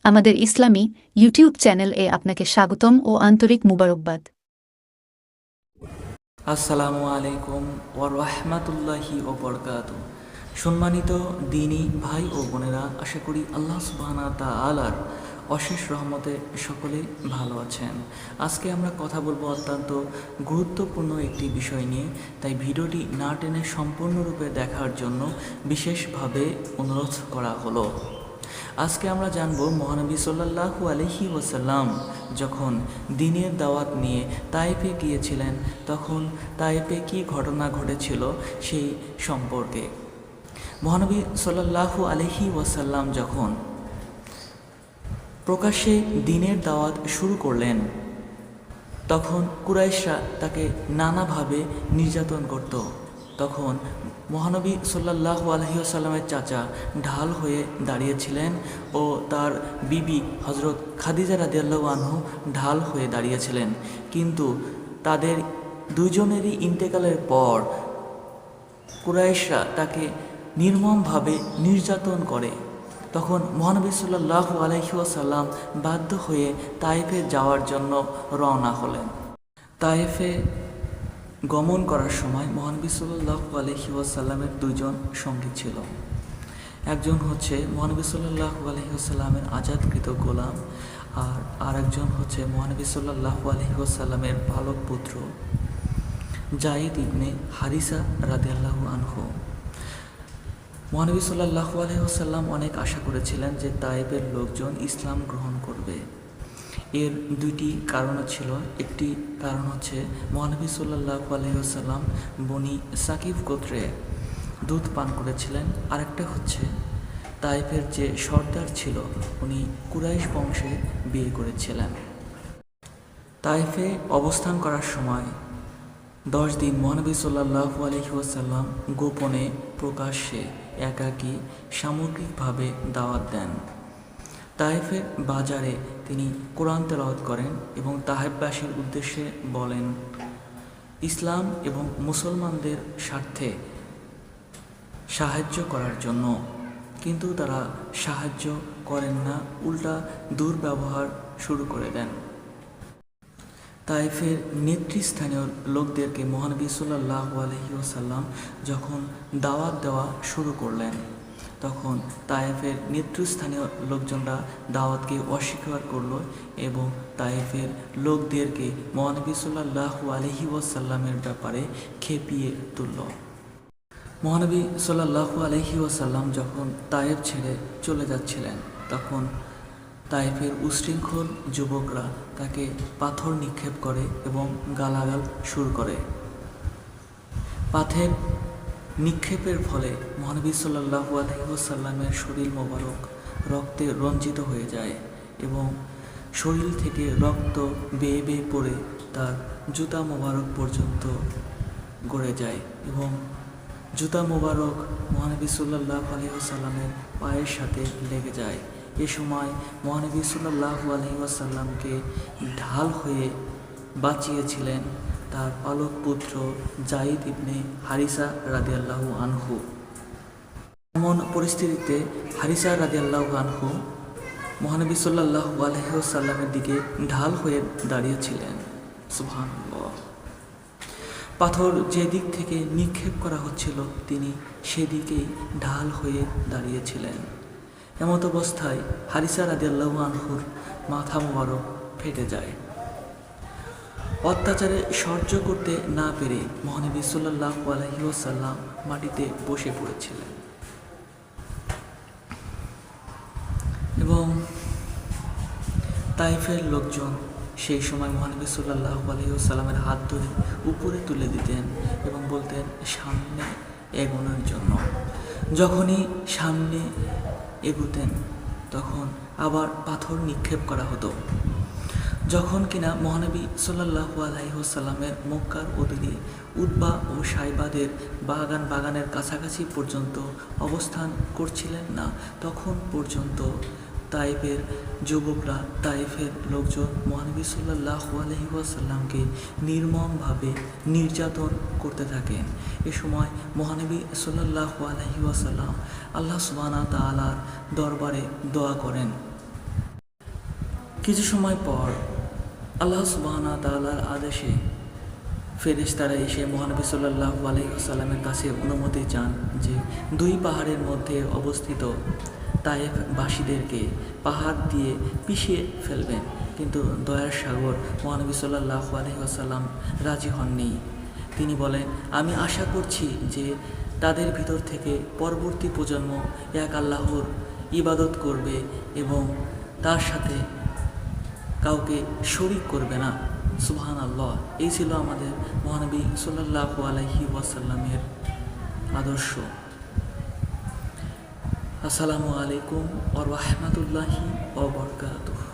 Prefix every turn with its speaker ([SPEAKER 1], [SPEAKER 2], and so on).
[SPEAKER 1] আমাদের ইসলামী YouTube channel এ আপনাকে স্বাগতম ও আন্তরিক মুবারকবাদ।
[SPEAKER 2] আসসালামু আলাইকুম ওয়া রাহমাতুল্লাহি ওয়া বারাকাতুহু। সম্মানিত দিনী ভাই ও বোনেরা, আশা করি আল্লাহ সুবহানাহু ওয়া তাআলার অশেষ রহমতে সকলে ভালো আছেন। আজকে আমরা কথা বলবো অত্যন্ত গুরুত্বপূর্ণ একটি বিষয় নিয়ে, তাই ভিডিওটি না টেনে সম্পূর্ণরূপে দেখার জন্য বিশেষভাবে অনুরোধ করা হলো। আজকে আমরা জানব মহানবী সাল্লাল্লাহু আলাইহি ওয়াসাল্লাম যখন দ্বীনের দাওয়াত নিয়ে তায়েফে গিয়েছিলেন, তখন তায়েফে কী ঘটনা ঘটেছিল সেই সম্পর্কে। মহানবী সাল্লাল্লাহু আলাইহি ওয়াসাল্লাম যখন প্রকাশ্যে দ্বীনের দাওয়াত শুরু করলেন, তখন কুরাইশরা তাকে নানাভাবে নির্যাতন করত। তখন মহানবী সাল্লাল্লাহু আলাইহি ওয়াসাল্লামের চাচা ঢাল হয়ে দাঁড়িয়েছিলেন ও তার বিবি হজরত খাদিজা রাদিয়াল্লাহু আনহু ঢাল হয়ে দাঁড়িয়েছিলেন। কিন্তু তাদের দুজনেরই ইন্তেকালের পর কুরাইশরা তাকে নির্মমভাবে নির্যাতন করে। তখন মহানবী সাল্লাল্লাহু আলাইহি ওয়াসাল্লাম বাধ্য হয়ে তায়েফে যাওয়ার জন্য রওনা হলেন। তায়েফে গমন করার সময় মহানবী সাল্লাল্লাহু আলাইহি ওয়াসাল্লামের দুজন সঙ্গী ছিল। একজন হচ্ছে মহানবী সাল্লাল্লাহু আলাইহি ওয়াসাল্লামের আজাদকৃত গোলাম, আর একজন হচ্ছে মহানবী সাল্লাল্লাহু আলাইহি ওয়াসাল্লামের পালক পুত্র যায়েদ ইবনে হারিসা রাদিয়াল্লাহু আনহু। মহানবী সাল্লাল্লাহু আলাইহি ওয়াসাল্লাম অনেক আশা করেছিলেন যে তায়েফের লোকজন ইসলাম গ্রহণ করবে। এর দুইটি কারণ ছিল। একটি কারণ হচ্ছে মহানবী সাল্লাল্লাহু আলাইহি ওয়াসাল্লাম বনি সাকিফ গোত্রে দুধ পান করেছিলেন। আরেকটা হচ্ছে তায়েফের যে সর্দার ছিল উনি কুরাইশ বংশে বিয়ে করেছিলেন। তায়েফে অবস্থান করার সময় 10 দিন মহানবী সাল্লাল্লাহু আলাইহি ওয়াসাল্লাম গোপনে প্রকাশ্যে একাকী সামগ্রিকভাবে দাওয়াত দেন। তায়েফের বাজারে তিনি কোরআন তেলাওয়াত করেন এবং তায়েফবাসীর উদ্দেশ্যে বলেন, ইসলাম এবং মুসলমানদের স্বার্থে সাহায্য করার জন্য। কিন্তু তারা সাহায্য করেন না, উল্টা দুর্ব্যবহার শুরু করে দেন। তায়েফের নেতৃস্থানীয় লোকদেরকে মহানবী সাল্লাল্লাহু আলাইহি ওয়াসাল্লাম যখন দাওয়াত দেওয়া শুরু করলেন, তখন তায়েফের নেতৃস্থানীয় লোকজনরা দাওয়াতকে অস্বীকার করল এবং তায়েফের লোকদেরকে মহানবী সাল্লাল্লাহু আলাইহি ওয়াসাল্লামের ব্যাপারে খেপিয়ে তুলল। মহানবী সাল্লাল্লাহু আলাইহি ওয়াসাল্লাম যখন তায়েফ ছেড়ে চলে যাচ্ছিলেন, তখন তায়েফের উশৃঙ্খল যুবকরা তাকে পাথর নিক্ষেপ করে এবং গালাগাল শুরু করে। পাথর নিক্ষেপের ফলে মহানবী সাল্লাল্লাহু আলাইহি ওয়াসাল্লামের শরীর মোবারক রক্তে রঞ্জিত হয়ে যায় এবং শরীর থেকে রক্ত বেয়ে বেয়ে পড়ে তার জুতা মোবারক পর্যন্ত গড়ে যায় এবং জুতা মোবারক মহানবী সাল্লাল্লাহু আলাইহি ওয়াসাল্লামের পায়ের সাথে লেগে যায়। এ সময় মহানবী সাল্লাল্লাহু আলাইহি ওয়াসাল্লামকে ঢাল হয়ে বাঁচিয়েছিলেন তার পালক পুত্র যায়েদ ইবনে হারিসা রাদিয়াল্লাহু আনহু। এমন পরিস্থিতিতে হারিসা রাদিয়াল্লাহু আনহু মহানবী সাল্লাল্লাহু আলাইহি ওয়াসাল্লামের দিকে ঢাল হয়ে দাঁড়িয়েছিলেন। সুবহানাল্লাহ। পাথর যে দিক থেকে নিক্ষেপ করা হচ্ছিল তিনি সেদিকেই ঢাল হয়ে দাঁড়িয়েছিলেন। এমত অবস্থায় হারিসা রাদিয়াল্লাহু আনহুর মাথা মোবারক ফেটে যায়। অত্যাচারে সহ্য করতে না পেরে মহানবী সাল্লাল্লাহু আলাইহি ওয়াসাল্লাম মাটিতে বসে পড়েছিলেন এবং তায়েফের লোকজন সেই সময় মহানবী সাল্লাল্লাহু আলাইহি ওয়াসাল্লামের হাত ধরে উপরে তুলে দিতেন এবং বলতেন সামনে এগোনোর জন্য। যখনই সামনে এগুতেন তখন আবার পাথর নিক্ষেপ করা হতো। যখন কিনা মহানবী সাল্লাল্লাহু আলাইহি ওয়াসাল্লামের মক্কার অধীনে উতবা ও সাইবাদের বাগানের কাছাকাছি পর্যন্ত অবস্থান করছিলেন না, তখন পর্যন্ত তায়েফের যুবকরা, তায়েফের লোকজন মহানবী সাল্লাল্লাহু আলাইহি ওয়াসাল্লামকে নির্মমভাবে নির্যাতন করতে থাকেন। এ সময় মহানবী সাল্লাল্লাহু আলাইহি ওয়াসাল্লাম আল্লাহ সুবহানাহু ওয়া তাআলার দরবারে দোয়া করেন। কিছু সময় পর আল্লাহ সুবহানাহু ওয়া তাআলার আদেশে ফেরেশতারা এসে মহানবী সাল্লাল্লাহু আলাইহি ওয়াসাল্লামের কাছে অনুমতি চান যে দুই পাহাড়ের মধ্যে অবস্থিত তায়েফবাসীদেরকে পাহাড় দিয়ে পিষিয়ে ফেলবেন, কিন্তু দয়ার সাগর মহানবী সাল্লাল্লাহু আলাইহি ওয়াসাল্লাম রাজি হননি। তিনি বলেন, আমি আশা করছি যে তাদের ভিতর থেকে পরবর্তী প্রজন্ম এক আল্লাহর ইবাদত করবে এবং তার সাথে কাউকে শরীক করবে না। সুবহানাল্লাহ। এই ছিল আমাদের মহানবী সাল্লাল্লাহু আলাইহি ওয়াসাল্লামের আদর্শ। আসসালামু আলাইকুম ওয়া রাহমাতুল্লাহি ওয়া বারাকাতুহু।